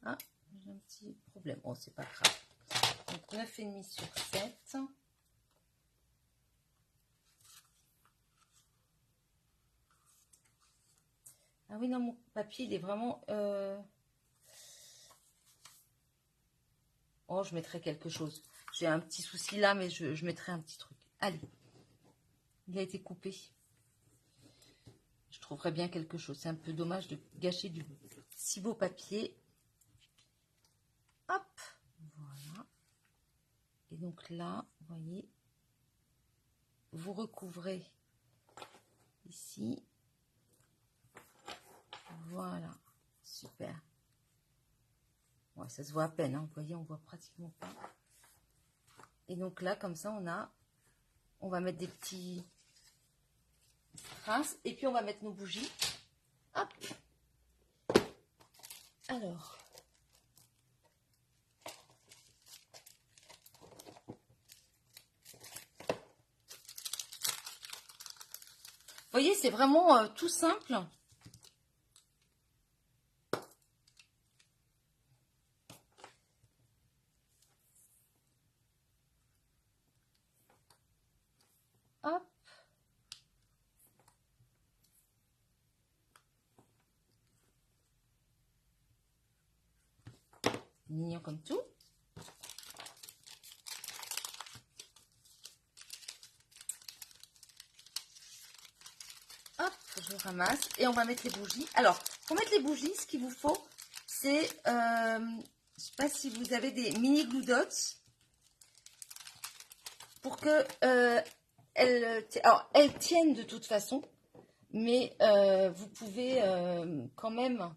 [SPEAKER 1] Ah, j'ai un petit problème. Oh, c'est pas grave. Donc, 9,5 sur 7. Ah oui, non, mon papier, il est vraiment... Oh, je mettrai quelque chose. J'ai un petit souci là, mais je mettrai un petit truc. Allez. Il a été coupé. Je trouverai bien quelque chose. C'est un peu dommage de gâcher du si beau papier. Hop. Voilà. Et donc là, vous voyez, vous recouvrez ici. Voilà. Super. Ouais, ça se voit à peine, hein. Vous voyez, on voit pratiquement pas. Et donc là, comme ça, on va mettre des petits traces. Et puis, on va mettre nos bougies. Hop. Alors. Vous voyez, c'est vraiment tout simple. Hop. Mignon comme tout. Hop, je ramasse et on va mettre les bougies. Alors, pour mettre les bougies, ce qu'il vous faut, c'est, je ne sais pas si vous avez des mini glue dots pour que elles tiennent de toute façon, mais vous pouvez quand même,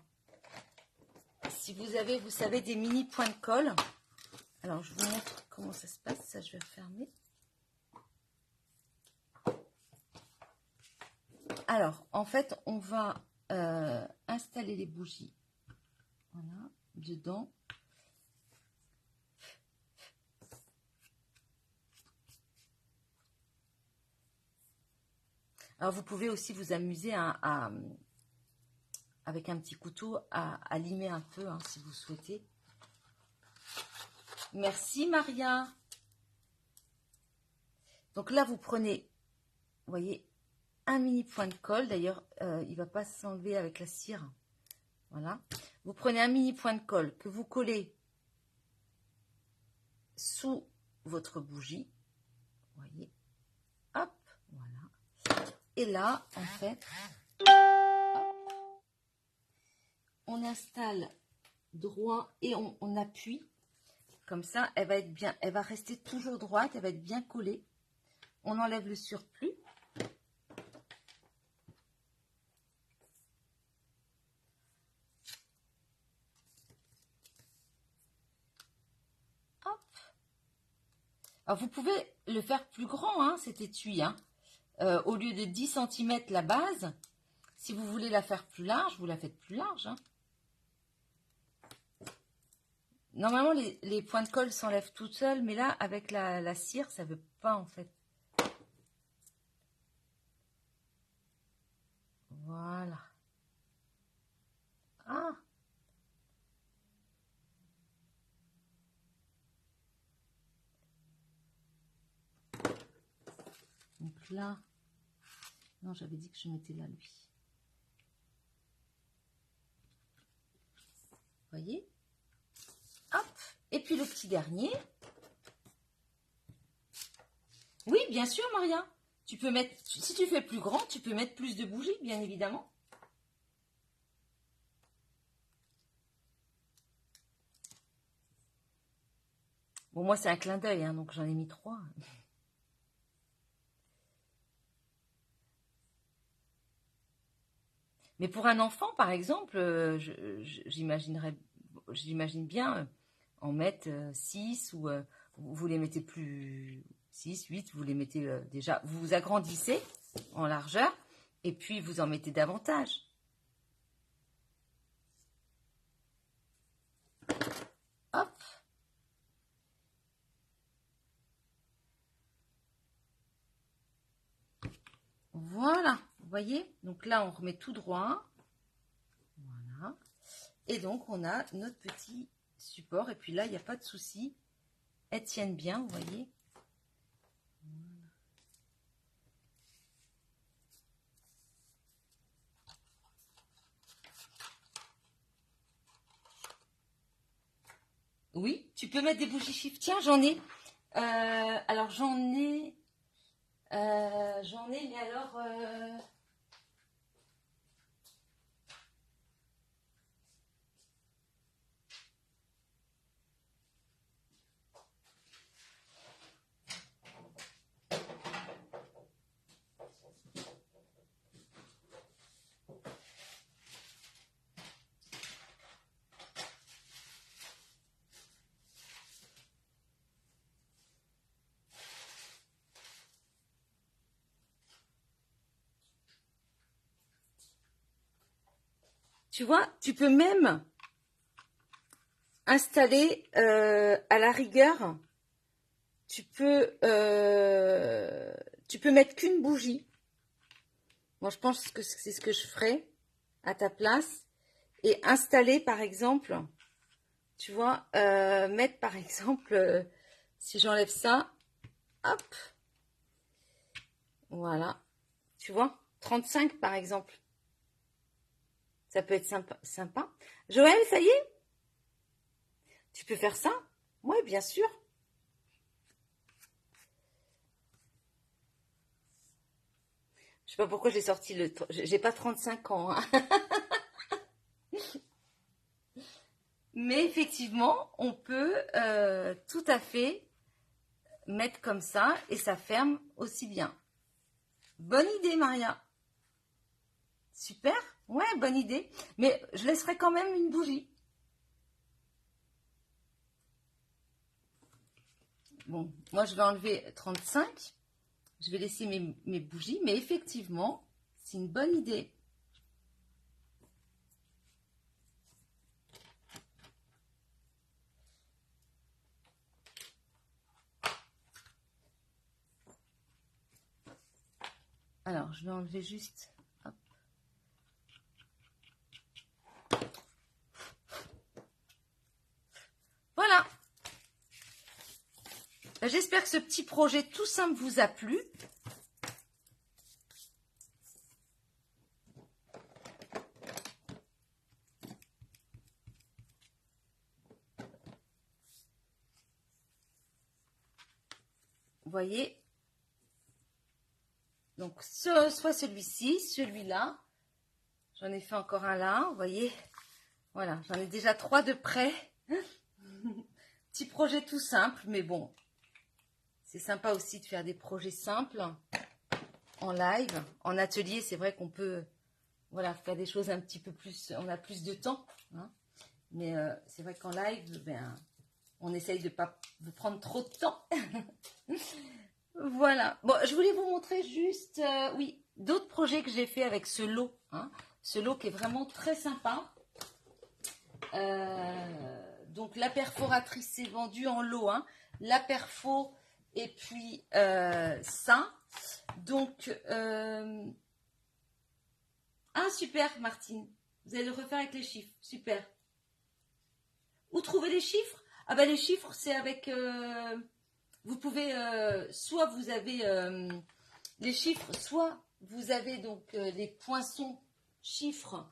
[SPEAKER 1] si vous avez, vous savez, des mini points de colle. Alors, je vous montre comment ça se passe. Ça, je vais refermer. Alors, en fait, on va installer les bougies, voilà, dedans. Alors, vous pouvez aussi vous amuser avec un petit couteau à limer un peu, hein, si vous souhaitez. Merci, Maria. Donc là, vous prenez, vous voyez, un mini point de colle. D'ailleurs, il ne va pas s'enlever avec la cire. Voilà. Vous prenez un mini point de colle que vous collez sous votre bougie. Vous voyez. Hop, voilà. Et là, en fait, hop, on installe droit et on appuie. Comme ça, elle va être bien, elle va rester toujours droite, elle va être bien collée. On enlève le surplus. Hop. Alors, vous pouvez le faire plus grand, hein, cet étui. Hein. Au lieu de 10 cm la base, si vous voulez la faire plus large, vous la faites plus large. Hein. Normalement, les points de colle s'enlèvent toutes seules, mais là, avec la cire, ça ne veut pas, en fait. Voilà. Hop. Donc là, non, j'avais dit que je mettais là, lui. Vous voyez? Hop. Et puis le petit dernier. Oui, bien sûr, Maria. Tu peux mettre, si tu fais plus grand, tu peux mettre plus de bougies, bien évidemment. Bon, moi, c'est un clin d'œil, hein, donc j'en ai mis 3. Mais pour un enfant, par exemple, j'imagine bien en mettre 6 ou vous les mettez plus 6, 8, vous les mettez déjà, vous vous agrandissez en largeur et puis vous en mettez davantage. Hop. Voilà, vous voyez? Donc là, on remet tout droit. Voilà. Et donc, on a notre petit support. Et puis là, il n'y a pas de souci. Elles tiennent bien, vous voyez? Oui, tu peux mettre des bougies chiffres. Tiens, j'en ai. Alors, j'en ai, mais alors... tu vois, tu peux même installer à la rigueur, tu peux mettre qu'une bougie. Moi, je pense que c'est ce que je ferais à ta place. Et installer, par exemple, tu vois, mettre, par exemple, si j'enlève ça, hop, voilà, tu vois, 35, par exemple. Ça peut être sympa. Joël, ça y est? Tu peux faire ça? Oui, bien sûr. Je sais pas pourquoi j'ai sorti le... J'ai pas 35 ans. Hein. Mais effectivement, on peut tout à fait mettre comme ça et ça ferme aussi bien. Bonne idée, Maria. Super. Ouais, bonne idée. Mais je laisserai quand même une bougie. Bon, moi, je vais enlever 35. Je vais laisser mes bougies. Mais effectivement, c'est une bonne idée. Alors, je vais enlever juste... Hop. Voilà. J'espère que ce petit projet tout simple vous a plu. Vous voyez, donc soit celui-ci, celui-là. J'en ai fait encore un là, vous voyez. Voilà, j'en ai déjà 3 de près. Petit projet tout simple, mais bon, c'est sympa aussi de faire des projets simples en live. En atelier, c'est vrai qu'on peut voilà, faire des choses un petit peu plus, on a plus de temps. Hein. Mais c'est vrai qu'en live, ben, on essaye de ne pas prendre trop de temps. Voilà. Bon, je voulais vous montrer juste, oui, d'autres projets que j'ai fait avec ce lot. Hein. Ce lot qui est vraiment très sympa. Donc, la perforatrice s'est vendue en lot. Hein. La perfo et puis ça. Donc, ah, super, Martine. Vous allez le refaire avec les chiffres. Super. Où trouver les chiffres? Ah ben, les chiffres, c'est avec... vous pouvez, soit vous avez les chiffres, soit vous avez donc les poinçons chiffres.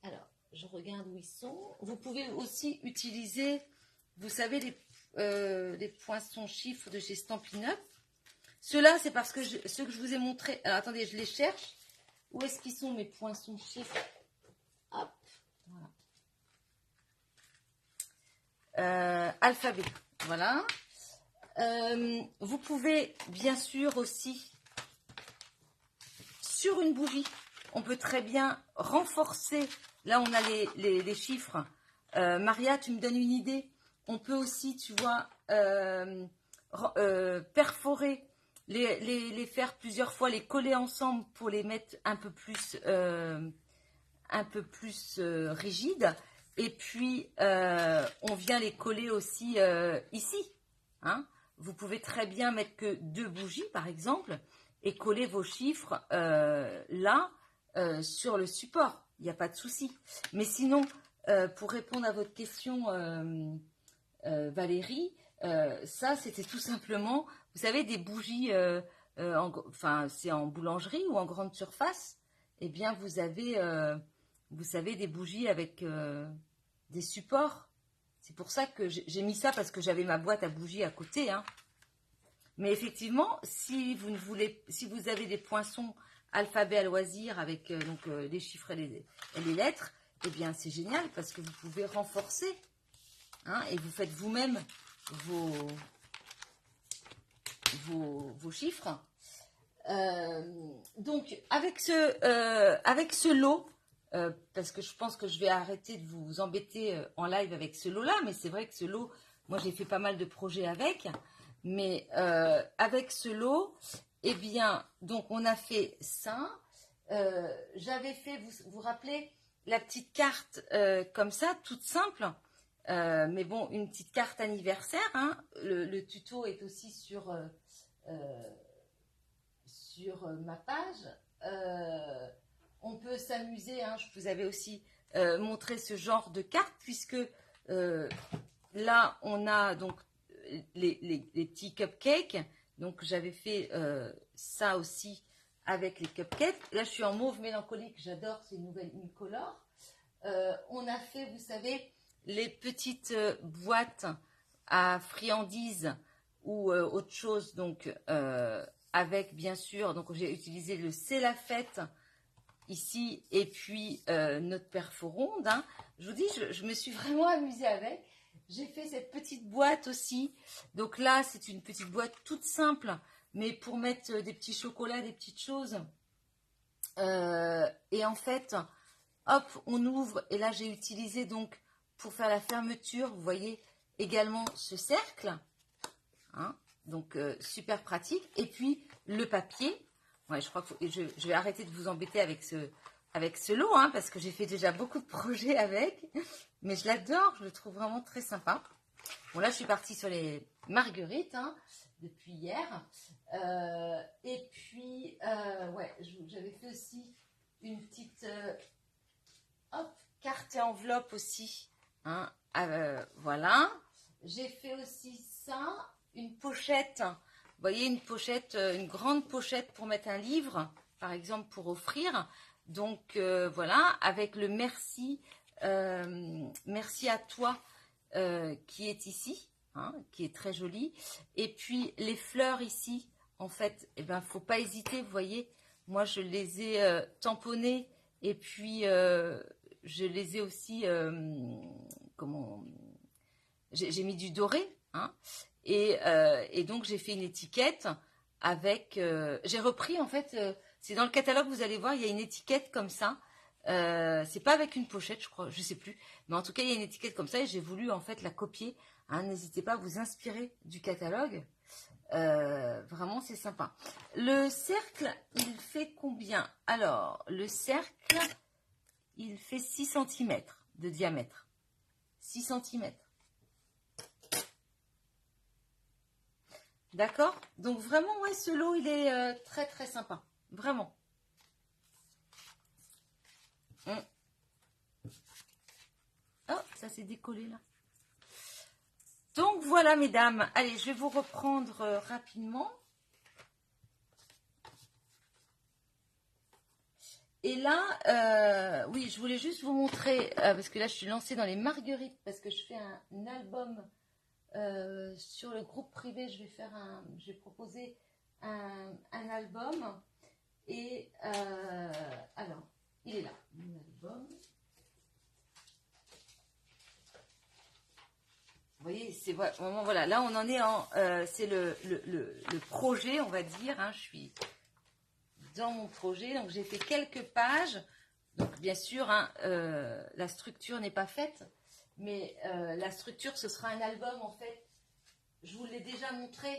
[SPEAKER 1] Alors, je regarde où ils sont. Vous pouvez aussi utiliser, vous savez, les poinçons chiffres de chez Stampin' Up. Ceux-là, c'est parce que ceux que je vous ai montrés. Alors, attendez, je les cherche. Où est-ce qu'ils sont, mes poinçons chiffres? Hop, voilà. Alphabet, voilà. Vous pouvez, bien sûr, aussi, sur une bougie, on peut très bien renforcer. Là, on a les chiffres. Maria, tu me donnes une idée. On peut aussi, tu vois, perforer, les faire plusieurs fois, les coller ensemble pour les mettre un peu plus rigides. Et puis, on vient les coller aussi ici. Hein. Vous pouvez très bien mettre que 2 bougies, par exemple, et coller vos chiffres là, sur le support. Il n'y a pas de souci. Mais sinon, pour répondre à votre question, Valérie, ça, c'était tout simplement, vous savez, des bougies, enfin, c'est en boulangerie ou en grande surface. Eh bien, vous avez, vous savez, des bougies avec des supports. C'est pour ça que j'ai mis ça, parce que j'avais ma boîte à bougies à côté. Hein. Mais effectivement, si vous avez des poinçons alphabet à loisir avec les chiffres et les lettres, eh bien c'est génial parce que vous pouvez renforcer. Hein, et vous faites vous-même vos chiffres. Donc avec ce lot, parce que je pense que je vais arrêter de vous embêter en live avec ce lot-là, mais c'est vrai que ce lot, moi j'ai fait pas mal de projets avec, mais avec ce lot, eh bien, donc on a fait ça. J'avais fait, vous vous rappelez, la petite carte comme ça, toute simple. Mais bon, une petite carte anniversaire. Hein. Le tuto est aussi sur ma page. On peut s'amuser. Hein. Je vous avais aussi montré ce genre de carte, puisque là, on a donc les petits cupcakes. Donc, j'avais fait ça aussi avec les cupcakes. Là, je suis en mauve mélancolique. J'adore, c'est une nouvelle Incolore. On a fait, vous savez, les petites boîtes à friandises ou autre chose, donc avec bien sûr, donc j'ai utilisé le C'est la fête ici et puis notre perforonde. Hein. Je vous dis, je me suis vraiment amusée avec. J'ai fait cette petite boîte aussi. Donc là, c'est une petite boîte toute simple, mais pour mettre des petits chocolats, des petites choses. Et en fait, hop, on ouvre. Et là, j'ai utilisé donc pour faire la fermeture, vous voyez également ce cercle. Hein, donc, super pratique. Et puis, le papier. Ouais, je crois que je vais arrêter de vous embêter avec ce lot, hein, parce que j'ai fait déjà beaucoup de projets avec. Mais je l'adore, je le trouve vraiment très sympa. Bon, là, je suis partie sur les marguerites, hein, depuis hier. Et puis, ouais, j'avais fait aussi une petite carte et enveloppe aussi. Hein, voilà. J'ai fait aussi ça, une pochette. Vous voyez, une pochette, une grande pochette pour mettre un livre, par exemple, pour offrir. Donc, voilà, avec le merci, merci à toi qui est ici, hein, qui est très joli. Et puis, les fleurs ici, en fait, eh ben, faut pas hésiter, vous voyez. Moi, je les ai tamponnées et puis je les ai aussi, comment, j'ai mis du doré, hein, et donc j'ai fait une étiquette avec, j'ai repris en fait, c'est dans le catalogue, vous allez voir, il y a une étiquette comme ça. C'est pas avec une pochette, je crois, je sais plus, mais en tout cas il y a une étiquette comme ça et j'ai voulu en fait la copier. Hein, n'hésitez pas à vous inspirer du catalogue. Vraiment c'est sympa. Le cercle, il fait combien? Alors, le cercle, il fait 6 cm de diamètre. 6 cm. D'accord? Donc vraiment, ouais, ce lot, il est très très sympa. Vraiment. Oh, ça s'est décollé là. Donc Donc voilà, mesdames. Allez, je vais vous reprendre rapidement. Et là, oui, je voulais juste vous montrer, parce que là, je suis lancée dans les marguerites, parce que je fais un album sur le groupe privé. Je vais proposer un album. Et alors, il est là, mon album. Vous voyez, c'est vraiment, voilà, là, on en est en, c'est le projet, on va dire, hein, je suis dans mon projet, donc j'ai fait quelques pages, donc bien sûr, hein, la structure n'est pas faite, mais la structure, ce sera un album, en fait, je vous l'ai déjà montré,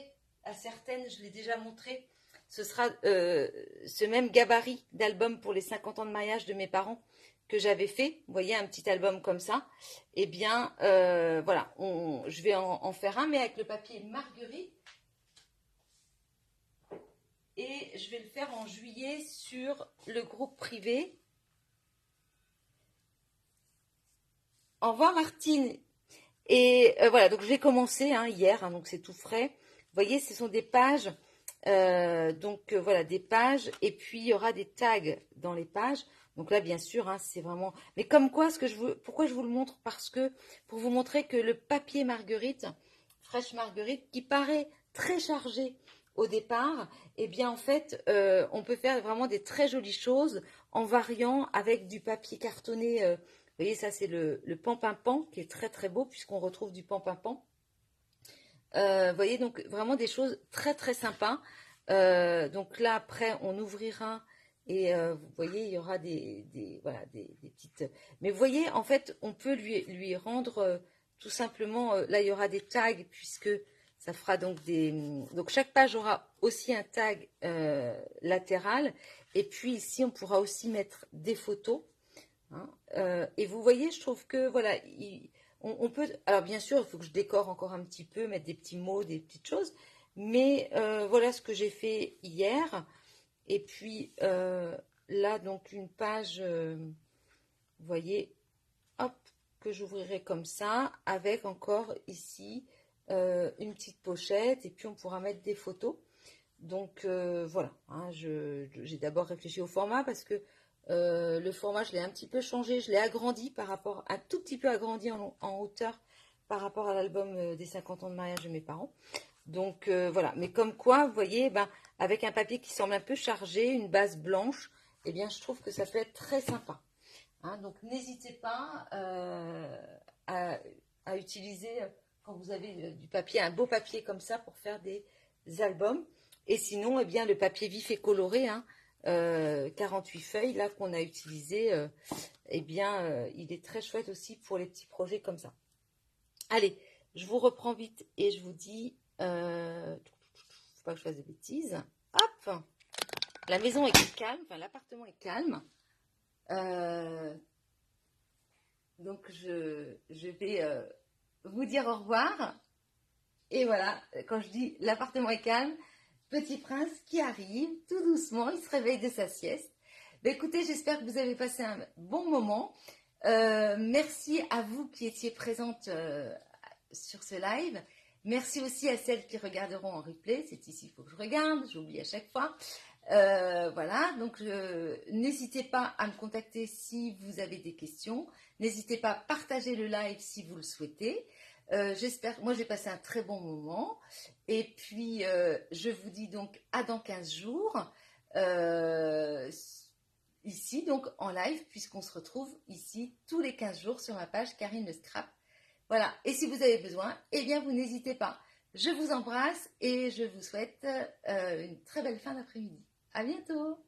[SPEAKER 1] à certaines, je l'ai déjà montré, ce sera ce même gabarit d'album pour les 50 ans de mariage de mes parents que j'avais fait, vous voyez, un petit album comme ça, et bien, voilà, je vais en faire un, mais avec le papier Marguerite, et je vais le faire en juillet sur le groupe privé. Au revoir Martine. Et voilà, donc j'ai commencé hier, hein, donc c'est tout frais. Vous voyez, ce sont des pages, voilà, des pages, et puis il y aura des tags dans les pages. Donc là, bien sûr, hein, c'est vraiment... Mais comme quoi, pourquoi je vous le montre? Parce que, pour vous montrer que le papier Marguerite, fraîche Marguerite, qui paraît très chargé au départ, eh bien en fait, on peut faire vraiment des très jolies choses en variant avec du papier cartonné. Vous voyez, ça c'est le pan-pin-pan qui est très très beau puisqu'on retrouve du pan-pin-pan. Vous voyez, donc vraiment des choses très très sympas. Donc là, après, on ouvrira et vous voyez, il y aura voilà, des petites... Mais vous voyez, en fait, on peut lui rendre tout simplement... là, il y aura des tags puisque ça fera donc des... Donc chaque page aura aussi un tag latéral. Et puis ici, on pourra aussi mettre des photos. Hein. Et vous voyez, je trouve que, voilà... On peut, alors bien sûr, il faut que je décore encore un petit peu, mettre des petits mots, des petites choses. Mais voilà ce que j'ai fait hier. Et puis là, donc une page, vous voyez, hop, que j'ouvrirai comme ça, avec encore ici une petite pochette. Et puis on pourra mettre des photos. Donc voilà, hein, j'ai d'abord réfléchi au format parce que le format, je l'ai un petit peu changé, je l'ai agrandi un tout petit peu agrandi en hauteur par rapport à l'album des 50 ans de mariage de mes parents. Donc voilà, mais comme quoi, vous voyez, ben, avec un papier qui semble un peu chargé, une base blanche, eh bien je trouve que ça peut être très sympa. Hein, donc n'hésitez pas à utiliser, quand vous avez du papier, un beau papier comme ça pour faire des albums. Et sinon, eh bien, le papier vif et coloré, hein, 48 feuilles, là, qu'on a utilisé, eh bien, il est très chouette aussi pour les petits projets comme ça. Allez, je vous reprends vite et je vous dis, faut pas que je fasse de bêtises. Hop, la maison est calme, enfin, l'appartement est calme. Donc, je vais vous dire au revoir. Et voilà, quand je dis l'appartement est calme, Petit Prince qui arrive tout doucement, il se réveille de sa sieste. Ben, écoutez, j'espère que vous avez passé un bon moment. Merci à vous qui étiez présentes sur ce live. Merci aussi à celles qui regarderont en replay. C'est ici qu'il faut que je regarde, j'oublie à chaque fois. Voilà, donc n'hésitez pas à me contacter si vous avez des questions. N'hésitez pas à partager le live si vous le souhaitez. J'espère, moi j'ai passé un très bon moment. Et puis, je vous dis donc à dans 15 jours. Ici, donc en live, puisqu'on se retrouve ici tous les 15 jours sur ma page Karine Le Scrap. Voilà, et si vous avez besoin, eh bien vous n'hésitez pas. Je vous embrasse et je vous souhaite une très belle fin d'après-midi. À bientôt!